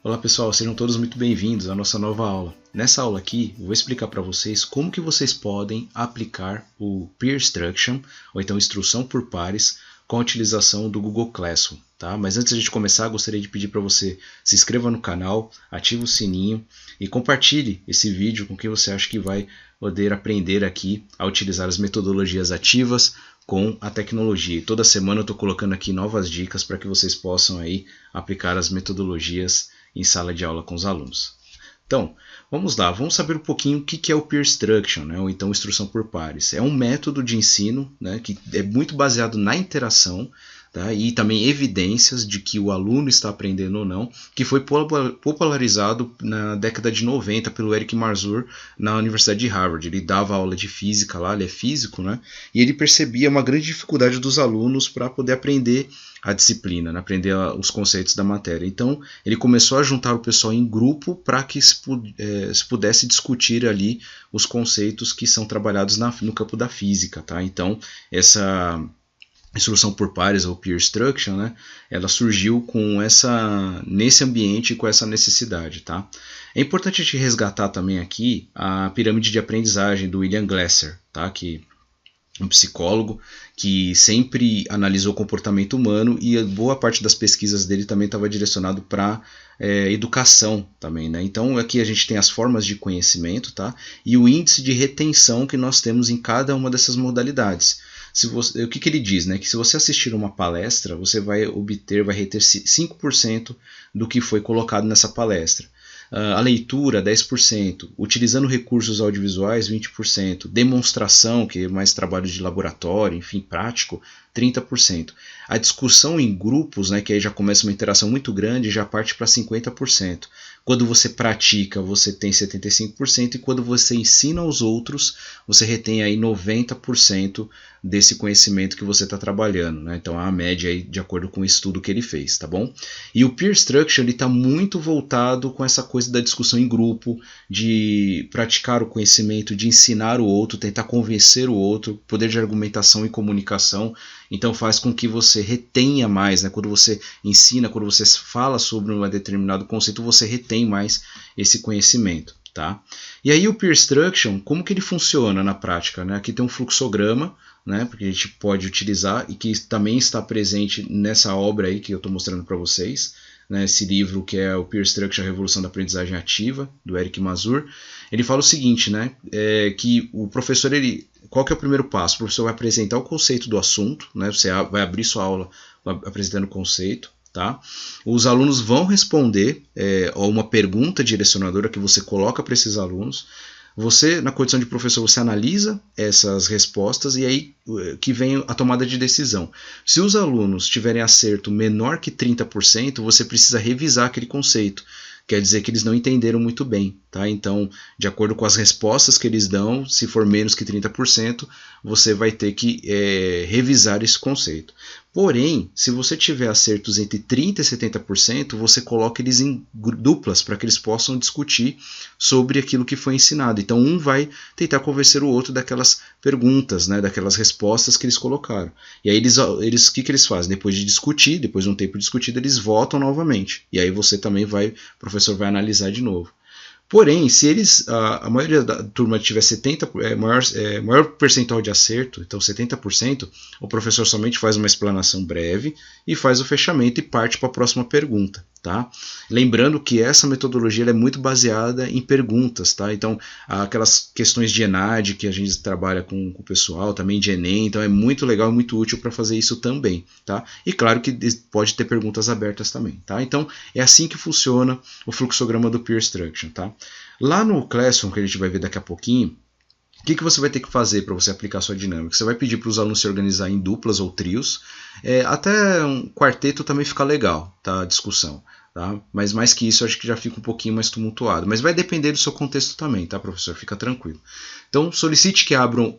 Olá pessoal, sejam todos muito bem-vindos à nossa nova aula. Nessa aula aqui, eu vou explicar para vocês como que vocês podem aplicar o Peer Instruction, ou então instrução por pares, com a utilização do Google Classroom. Tá? Mas antes de a gente começar, gostaria de pedir para você se inscreva no canal, ative o sininho e compartilhe esse vídeo com quem você acha que vai poder aprender aqui a utilizar as metodologias ativas com a tecnologia. E toda semana eu estou colocando aqui novas dicas para que vocês possam aí aplicar as metodologias em sala de aula com os alunos. Então, vamos lá, vamos saber um pouquinho o que é o Peer Instruction, né? Ou então instrução por pares. É um método de ensino, né, que é muito baseado na interação, tá? E também evidências de que o aluno está aprendendo ou não, que foi popularizado na década de 90 pelo Eric Mazur na Universidade de Harvard. Ele dava aula de física lá, ele é físico, né? E ele percebia uma grande dificuldade dos alunos para poder aprender a disciplina, né? Aprender os conceitos da matéria. Então, ele começou a juntar o pessoal em grupo para que se pudesse discutir ali os conceitos que são trabalhados no campo da física, tá? Então, essa instrução por pares ou Peer Instruction, né, ela surgiu nesse ambiente com essa necessidade. Tá? É importante a gente resgatar também aqui a pirâmide de aprendizagem do William Glasser, tá? Que um psicólogo que sempre analisou o comportamento humano e boa parte das pesquisas dele também estava direcionado para educação também, né? Então aqui a gente tem as formas de conhecimento, tá? E o índice de retenção que nós temos em cada uma dessas modalidades. O que ele diz, né? Que se você assistir uma palestra, você vai reter 5% do que foi colocado nessa palestra. A leitura, 10%, utilizando recursos audiovisuais, 20%, demonstração, que é mais trabalho de laboratório, enfim, prático, 30%. A discussão em grupos, né, que aí já começa uma interação muito grande, já parte para 50%. Quando você pratica, você tem 75%, e quando você ensina aos outros, você retém aí 90% desse conhecimento que você está trabalhando, né? Então é a média aí de acordo com o estudo que ele fez, tá bom? E o Peer Instruction está muito voltado com essa coisa da discussão em grupo, de praticar o conhecimento, de ensinar o outro, tentar convencer o outro, poder de argumentação e comunicação. Então faz com que você retenha mais, né? Quando você ensina, quando você fala sobre um determinado conceito, você retém mais esse conhecimento. Tá? E aí o Peer Instruction, como que ele funciona na prática? Né? Aqui tem um fluxograma, né, porque a gente pode utilizar e que também está presente nessa obra aí que eu estou mostrando para vocês, né, esse livro que é o Peer Instruction, a Revolução da Aprendizagem Ativa, do Eric Mazur. Ele fala o seguinte, né, que o professor, qual que é o primeiro passo? O professor vai apresentar o conceito do assunto, né, você vai abrir sua aula apresentando o conceito. Tá? Os alunos vão responder a uma pergunta direcionadora que você coloca para esses alunos. Você, na condição de professor, você analisa essas respostas e aí que vem a tomada de decisão. Se os alunos tiverem acerto menor que 30%, você precisa revisar aquele conceito. Quer dizer que eles não entenderam muito bem. Tá? Então, de acordo com as respostas que eles dão, se for menos que 30%, você vai ter que revisar esse conceito. Porém, se você tiver acertos entre 30% e 70%, você coloca eles em duplas para que eles possam discutir sobre aquilo que foi ensinado. Então, um vai tentar convencer o outro daquelas perguntas, né, daquelas respostas que eles colocaram. E aí, o que eles fazem? Depois de discutir, depois de um tempo discutido, eles votam novamente. E aí você também o professor vai analisar de novo. Porém, se a maioria da turma tiver maior percentual de acerto, então 70%, o professor somente faz uma explanação breve e faz o fechamento e parte para a próxima pergunta. Tá? Lembrando que essa metodologia é muito baseada em perguntas, tá? Então aquelas questões de ENAD que a gente trabalha com o pessoal, também de Enem, então é muito legal e muito útil para fazer isso também. Tá? E claro que pode ter perguntas abertas também. Tá? Então é assim que funciona o fluxograma do Peer Instruction. Tá? Lá no Classroom, que a gente vai ver daqui a pouquinho, o que você vai ter que fazer para você aplicar a sua dinâmica? Você vai pedir para os alunos se organizar em duplas ou trios. Até um quarteto também fica legal, tá? A discussão. Tá? Mas mais que isso, eu acho que já fica um pouquinho mais tumultuado. Mas vai depender do seu contexto também, tá, professor? Fica tranquilo. Então, solicite que abram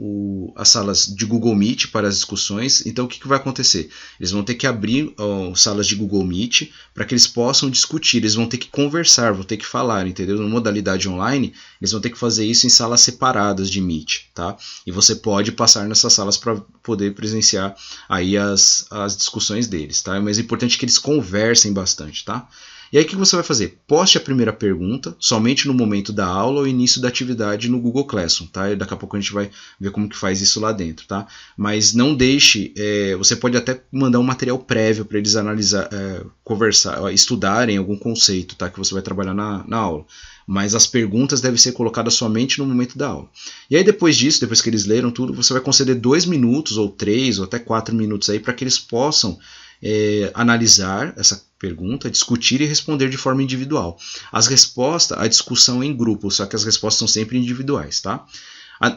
as salas de Google Meet para as discussões. Então, o que vai acontecer? Eles vão ter que abrir salas de Google Meet para que eles possam discutir. Eles vão ter que conversar, vão ter que falar, entendeu? Na modalidade online, eles vão ter que fazer isso em salas separadas de Meet, tá? E você pode passar nessas salas para poder presenciar aí as discussões deles, tá? Mas é importante que eles conversem bastante, tá? E aí o que você vai fazer? Poste a primeira pergunta somente no momento da aula ou início da atividade no Google Classroom, tá? E daqui a pouco a gente vai ver como que faz isso lá dentro, tá? Mas não deixe, você pode até mandar um material prévio para eles analisar, conversar, estudarem algum conceito, tá? Que você vai trabalhar na aula. Mas as perguntas devem ser colocadas somente no momento da aula. E aí depois disso, depois que eles leram tudo, você vai conceder 2 minutos, ou 3, ou até 4 minutos aí para que eles possam analisar essa pergunta, discutir e responder de forma individual. As respostas, a discussão é em grupo, só que as respostas são sempre individuais, tá?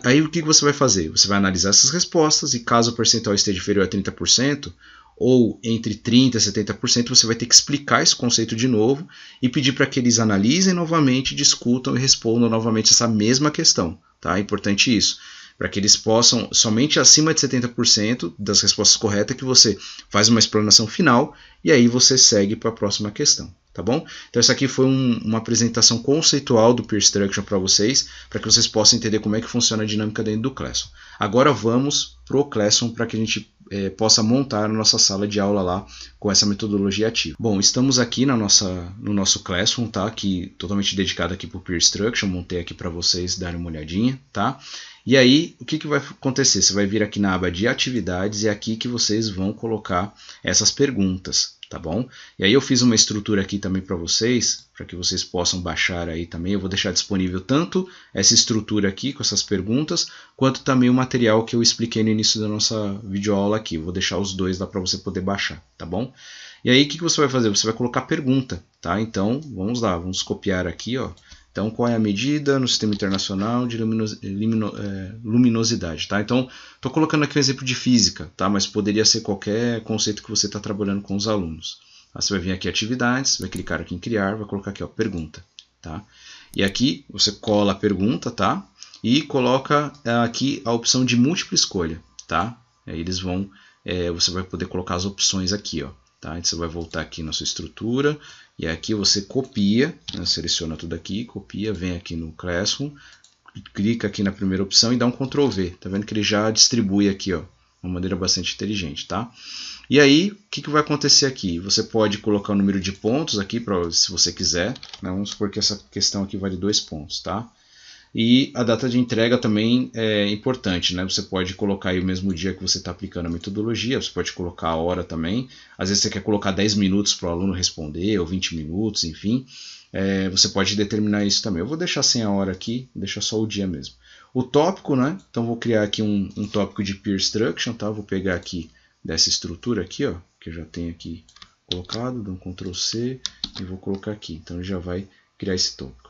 Aí o que você vai fazer? Você vai analisar essas respostas e caso o percentual esteja inferior a 30%, ou entre 30% e 70%, você vai ter que explicar esse conceito de novo e pedir para que eles analisem novamente, discutam e respondam novamente essa mesma questão. Tá? É importante isso. Para que eles possam, somente acima de 70% das respostas corretas, que você faz uma explanação final e aí você segue para a próxima questão. Tá bom? Então essa aqui foi uma apresentação conceitual do Peer Structure para vocês que vocês possam entender como é que funciona a dinâmica dentro do Classroom. Agora vamos para o Classroom para que a gente possa montar a nossa sala de aula lá com essa metodologia ativa. Bom, estamos aqui no nosso Classroom, tá? Aqui, totalmente dedicado aqui para o Peer Structure, montei aqui para vocês darem uma olhadinha, tá? E aí, o que vai acontecer? Você vai vir aqui na aba de atividades e é aqui que vocês vão colocar essas perguntas, tá bom? E aí eu fiz uma estrutura aqui também para que vocês possam baixar aí também. Eu vou deixar disponível tanto essa estrutura aqui com essas perguntas, quanto também o material que eu expliquei no início da nossa videoaula aqui. Eu vou deixar os dois lá para você poder baixar, tá bom? E aí o que você vai fazer? Você vai colocar pergunta, tá? Então, vamos lá, vamos copiar aqui, ó. Então, qual é a medida no Sistema Internacional de Luminosidade? Tá? Então, estou colocando aqui um exemplo de física, tá? Mas poderia ser qualquer conceito que você está trabalhando com os alunos. Você vai vir aqui atividades, vai clicar aqui em criar, vai colocar aqui ó, pergunta. Tá? E aqui você cola a pergunta, tá? E coloca aqui a opção de múltipla escolha. Tá? Aí eles vão, você vai poder colocar as opções aqui, ó. Tá? Então você vai voltar aqui na sua estrutura e aqui você copia, né? Seleciona tudo aqui, copia, vem aqui no Classroom, clica aqui na primeira opção e dá um Ctrl V. Tá vendo que ele já distribui aqui, ó, de uma maneira bastante inteligente, tá? E aí, o que vai acontecer aqui? Você pode colocar o número de pontos aqui, se você quiser, né? Vamos supor que essa questão aqui vale 2 pontos, tá? E a data de entrega também é importante, né? Você pode colocar aí o mesmo dia que você está aplicando a metodologia, você pode colocar a hora também. Às vezes você quer colocar 10 minutos para o aluno responder, ou 20 minutos, enfim. Você pode determinar isso também. Eu vou deixar sem a hora aqui, deixar só o dia mesmo. O tópico, né? Então vou criar aqui um tópico de Peer Structure, tá? Vou pegar aqui dessa estrutura aqui, ó, que eu já tenho aqui colocado, dou um Ctrl C e vou colocar aqui. Então ele já vai criar esse tópico.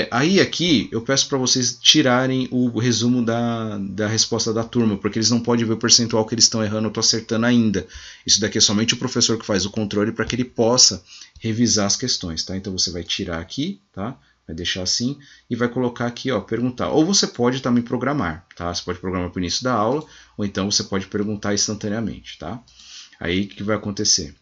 Aí aqui eu peço para vocês tirarem o resumo da resposta da turma, porque eles não podem ver o percentual que eles estão errando ou estão acertando ainda. Isso daqui é somente o professor que faz o controle para que ele possa revisar as questões, tá? Então você vai tirar aqui, tá? Vai deixar assim e vai colocar aqui, ó, perguntar. Ou você pode também programar, tá? Você pode programar para o início da aula, ou então você pode perguntar instantaneamente, tá? Aí o que vai acontecer?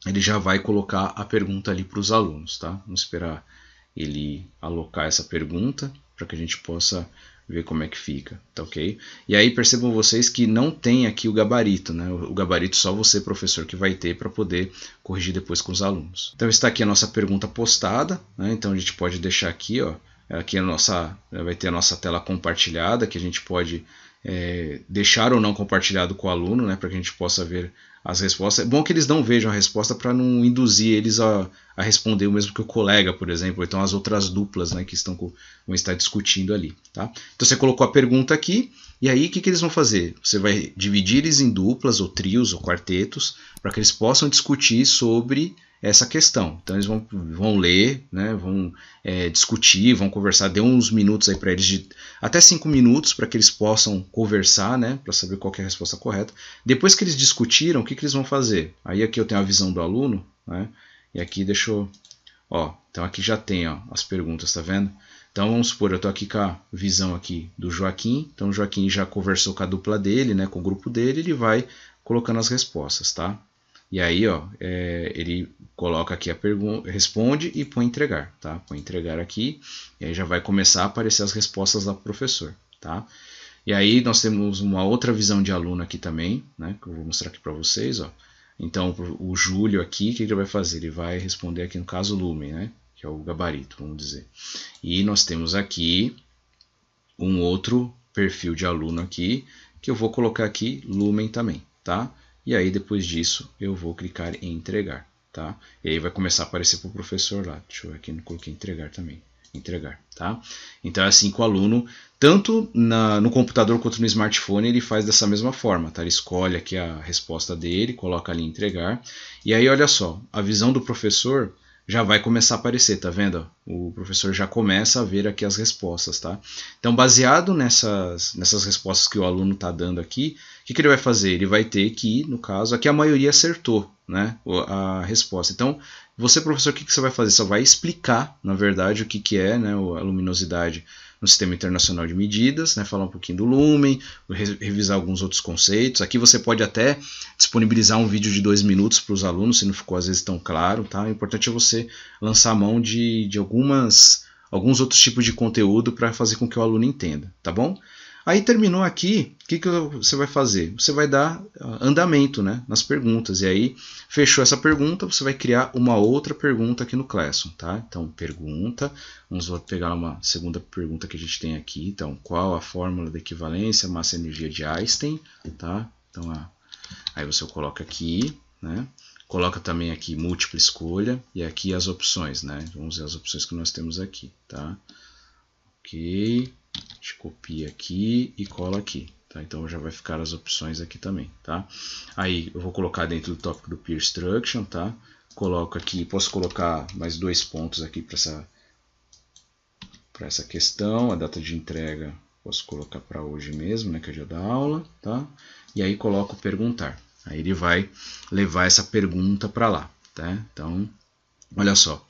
Ele já vai colocar a pergunta ali para os alunos, tá? Vamos esperar ele alocar essa pergunta para que a gente possa ver como é que fica, tá ok? E aí percebam vocês que não tem aqui o gabarito, né? O gabarito só você, professor, que vai ter para poder corrigir depois com os alunos. Então está aqui a nossa pergunta postada, né? Então a gente pode deixar aqui, ó, aqui vai ter a nossa tela compartilhada, que a gente pode deixar ou não compartilhado com o aluno, né? Para que a gente possa ver as respostas. É bom que eles não vejam a resposta para não induzir eles a responder o mesmo que o colega, por exemplo, ou então as outras duplas, né, que vão estar discutindo ali. Tá? Então você colocou a pergunta aqui, e aí o que eles vão fazer? Você vai dividir eles em duplas, ou trios, ou quartetos, para que eles possam discutir sobre essa questão. Então eles vão ler, né, vão discutir, vão conversar, dê uns minutos aí para eles, até 5 minutos, para que eles possam conversar, né, para saber qual que é a resposta correta. Depois que eles discutiram, o que eles vão fazer? Aí aqui eu tenho a visão do aluno, né, e aqui deixa eu... então aqui já tem as perguntas, tá vendo? Então vamos supor, eu estou aqui com a visão aqui do Joaquim, então o Joaquim já conversou com a dupla dele, né, com o grupo dele, ele vai colocando as respostas, tá? E aí, ó, ele coloca aqui a pergunta, responde e põe entregar, tá? Põe entregar aqui, e aí já vai começar a aparecer as respostas lá para o professor, tá? E aí nós temos uma outra visão de aluno aqui também, né? Que eu vou mostrar aqui para vocês, ó. Então, o Júlio aqui, o que ele vai fazer? Ele vai responder aqui no caso lumen, né? Que é o gabarito, vamos dizer. E nós temos aqui um outro perfil de aluno aqui, que eu vou colocar aqui lumen também, tá? E aí depois disso eu vou clicar em entregar, tá? E aí vai começar a aparecer para o professor lá. Deixa eu ver aqui, não coloquei entregar também. Entregar, tá? Então é assim que o aluno, tanto no computador quanto no smartphone, ele faz dessa mesma forma, tá? Ele escolhe aqui a resposta dele, coloca ali em entregar, e aí olha só, a visão do professor já vai começar a aparecer, tá vendo? O professor já começa a ver aqui as respostas, tá? Então, baseado nessas respostas que o aluno está dando aqui, o que ele vai fazer? Ele vai ter que, no caso, aqui a maioria acertou, né, a resposta. Então, você, professor, o que você vai fazer? Você vai explicar, na verdade, o que é, né, a luminosidade no Sistema Internacional de Medidas, né, falar um pouquinho do lumen, revisar alguns outros conceitos. Aqui você pode até disponibilizar um vídeo de 2 minutos para os alunos, se não ficou às vezes tão claro, tá? O importante é você lançar a mão de alguns outros tipos de conteúdo para fazer com que o aluno entenda, tá bom? Aí terminou aqui, o que você vai fazer? Você vai dar andamento, né, nas perguntas. E aí, fechou essa pergunta, você vai criar uma outra pergunta aqui no Classroom, tá? Então, pergunta, vamos pegar uma segunda pergunta que a gente tem aqui. Então, qual a fórmula da equivalência massa-energia de Einstein, tá? Então, aí você coloca aqui, né? Coloca também aqui múltipla escolha e aqui as opções, né? Vamos ver as opções que nós temos aqui, tá? Ok. A gente copia aqui e cola aqui, tá? Então já vai ficar as opções aqui também, tá? Aí eu vou colocar dentro do tópico do Peer Instruction, tá? Coloco aqui, posso colocar mais 2 pontos aqui para essa questão, a data de entrega posso colocar para hoje mesmo, né, que é o dia da aula, tá? E aí coloco perguntar. Aí ele vai levar essa pergunta para lá, tá? Então, olha só.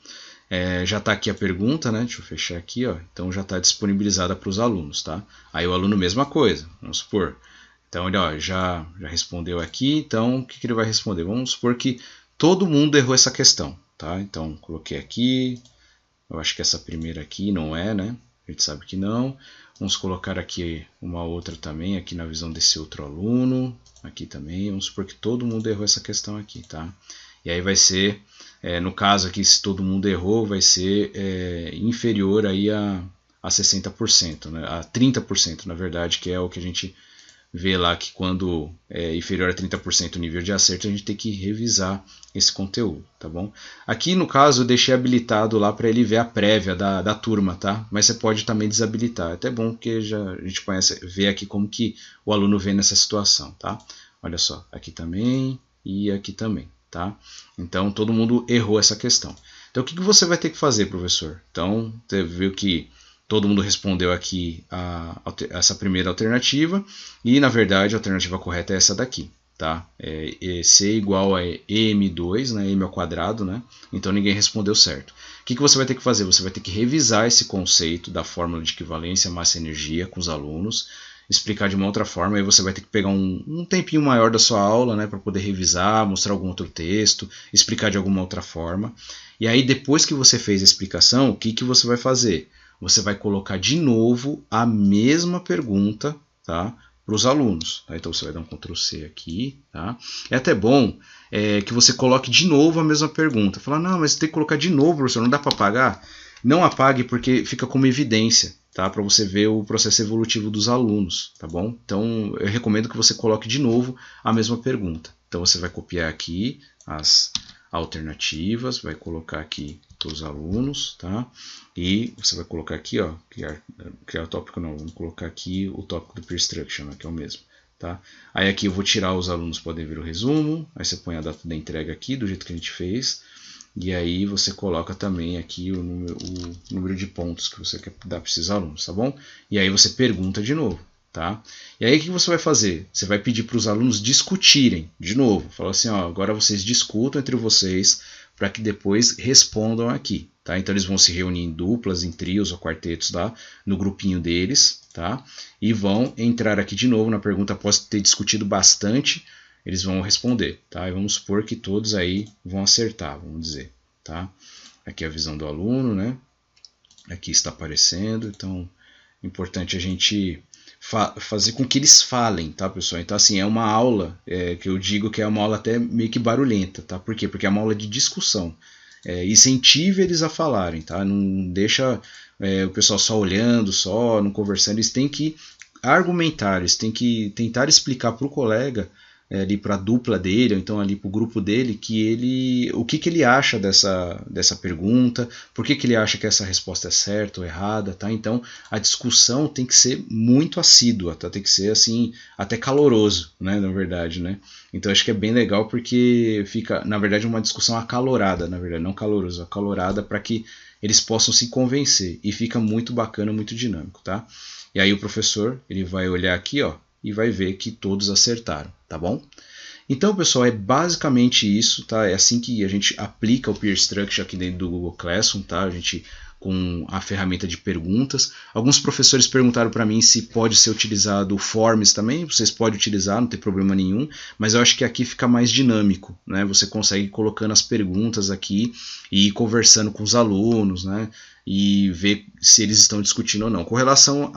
Já está aqui a pergunta, né? Deixa eu fechar aqui, ó. Então já está disponibilizada para os alunos, tá? Aí o aluno, mesma coisa, vamos supor. Então ele já respondeu aqui, então o que ele vai responder? Vamos supor que todo mundo errou essa questão, tá? Então coloquei aqui, eu acho que essa primeira aqui não é, né? A gente sabe que não. Vamos colocar aqui uma outra também, aqui na visão desse outro aluno, aqui também. Vamos supor que todo mundo errou essa questão aqui, tá? E aí vai ser, no caso aqui, se todo mundo errou, vai ser inferior aí a 60%, né? A 30%, na verdade, que é o que a gente vê lá que quando é inferior a 30% o nível de acerto, a gente tem que revisar esse conteúdo, tá bom? Aqui no caso eu deixei habilitado lá para ele ver a prévia da turma, tá? Mas você pode também desabilitar, é até bom porque a gente vê aqui como que o aluno vê nessa situação, tá? Olha só, aqui também e aqui também, tá? Então todo mundo errou essa questão. Então o que você vai ter que fazer, professor? Então você viu que todo mundo respondeu aqui essa primeira alternativa e, na verdade, a alternativa correta é essa daqui, tá? C igual a EM2, né? M ao quadrado, né? Então ninguém respondeu certo. O que você vai ter que fazer? Você vai ter que revisar esse conceito da fórmula de equivalência massa-energia com os alunos, explicar de uma outra forma, aí você vai ter que pegar um tempinho maior da sua aula, né, para poder revisar, mostrar algum outro texto, explicar de alguma outra forma. E aí, depois que você fez a explicação, o que você vai fazer? Você vai colocar de novo a mesma pergunta, tá, para os alunos. Tá? Então você vai dar um Ctrl C aqui. Tá? É até bom que você coloque de novo a mesma pergunta. Falar, não, mas você tem que colocar de novo, professor, não dá para apagar? Não apague porque fica como evidência, tá? Para você ver o processo evolutivo dos alunos, tá bom? Então eu recomendo que você coloque de novo a mesma pergunta. Então você vai copiar aqui as alternativas, vai colocar aqui para os alunos, tá? E você vai colocar aqui, ó, criar o tópico não, vamos colocar aqui o tópico do Peer Instruction, que é o mesmo, tá? Aí aqui eu vou tirar os alunos podem ver o resumo, aí você põe a data da entrega aqui, do jeito que a gente fez, e aí você coloca também aqui o número de pontos que você quer dar para esses alunos, tá bom? E aí você pergunta de novo, tá? E aí o que você vai fazer? Você vai pedir para os alunos discutirem de novo. Fala assim, ó, agora vocês discutam entre vocês para que depois respondam aqui, tá? Então eles vão se reunir em duplas, em trios ou quartetos lá, no grupinho deles, tá? E vão entrar aqui de novo na pergunta após ter discutido bastante. Eles vão responder, tá? E vamos supor que todos aí vão acertar, vamos dizer, tá? Aqui é a visão do aluno, né? Aqui está aparecendo, então é importante a gente fazer com que eles falem, tá, pessoal? Então, assim, é uma aula que eu digo que é uma aula até meio que barulhenta, tá? Por quê? Porque é uma aula de discussão. Incentive eles a falarem, tá? Não deixa o pessoal só olhando, só não conversando. Eles têm que argumentar, eles têm que tentar explicar para o colega, ali para a dupla dele, ou então ali para o grupo dele, o que ele acha dessa pergunta, por que ele acha que essa resposta é certa ou errada, tá? Então a discussão tem que ser muito assídua, tá? Tem que ser assim, até caloroso, né? Na verdade, né? Então acho que é bem legal porque fica, na verdade, uma discussão acalorada, na verdade, não calorosa, acalorada, para que eles possam se convencer, e fica muito bacana, muito dinâmico, tá? E aí o professor, ele vai olhar aqui, ó, e vai ver que todos acertaram, tá bom? Então, pessoal, é basicamente isso, tá? É assim que a gente aplica o Peer Structure aqui dentro do Google Classroom, tá? A gente com a ferramenta de perguntas. Alguns professores perguntaram para mim se pode ser utilizado o Forms também. Vocês podem utilizar, não tem problema nenhum, mas eu acho que aqui fica mais dinâmico, né? Você consegue ir colocando as perguntas aqui e ir conversando com os alunos, né? E ver se eles estão discutindo ou não. Com relação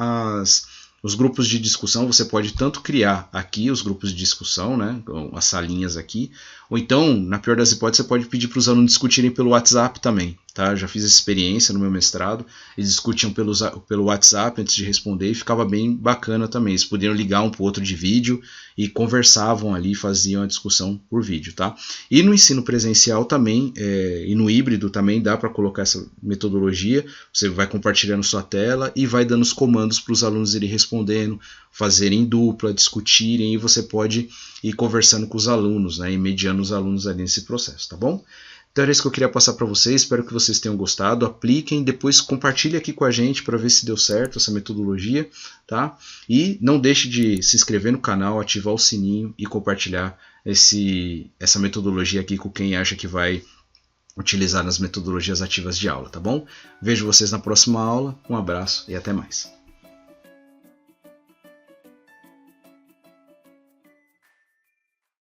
os grupos de discussão, você pode tanto criar aqui os grupos de discussão, né, as salinhas aqui, ou então, na pior das hipóteses, você pode pedir para os alunos discutirem pelo WhatsApp também. Tá? Já fiz essa experiência no meu mestrado, eles discutiam pelo WhatsApp antes de responder e ficava bem bacana também. Eles podiam ligar um para o outro de vídeo e conversavam ali, faziam a discussão por vídeo. Tá? E no ensino presencial também, e no híbrido também dá para colocar essa metodologia. Você vai compartilhando sua tela e vai dando os comandos para os alunos irem respondendo, fazerem dupla, discutirem, e você pode ir conversando com os alunos, né, e mediando os alunos ali nesse processo, tá bom? Então era isso que eu queria passar para vocês, espero que vocês tenham gostado, apliquem, depois compartilhem aqui com a gente para ver se deu certo essa metodologia, tá? E não deixe de se inscrever no canal, ativar o sininho e compartilhar essa metodologia aqui com quem acha que vai utilizar nas metodologias ativas de aula, tá bom? Vejo vocês na próxima aula, um abraço e até mais.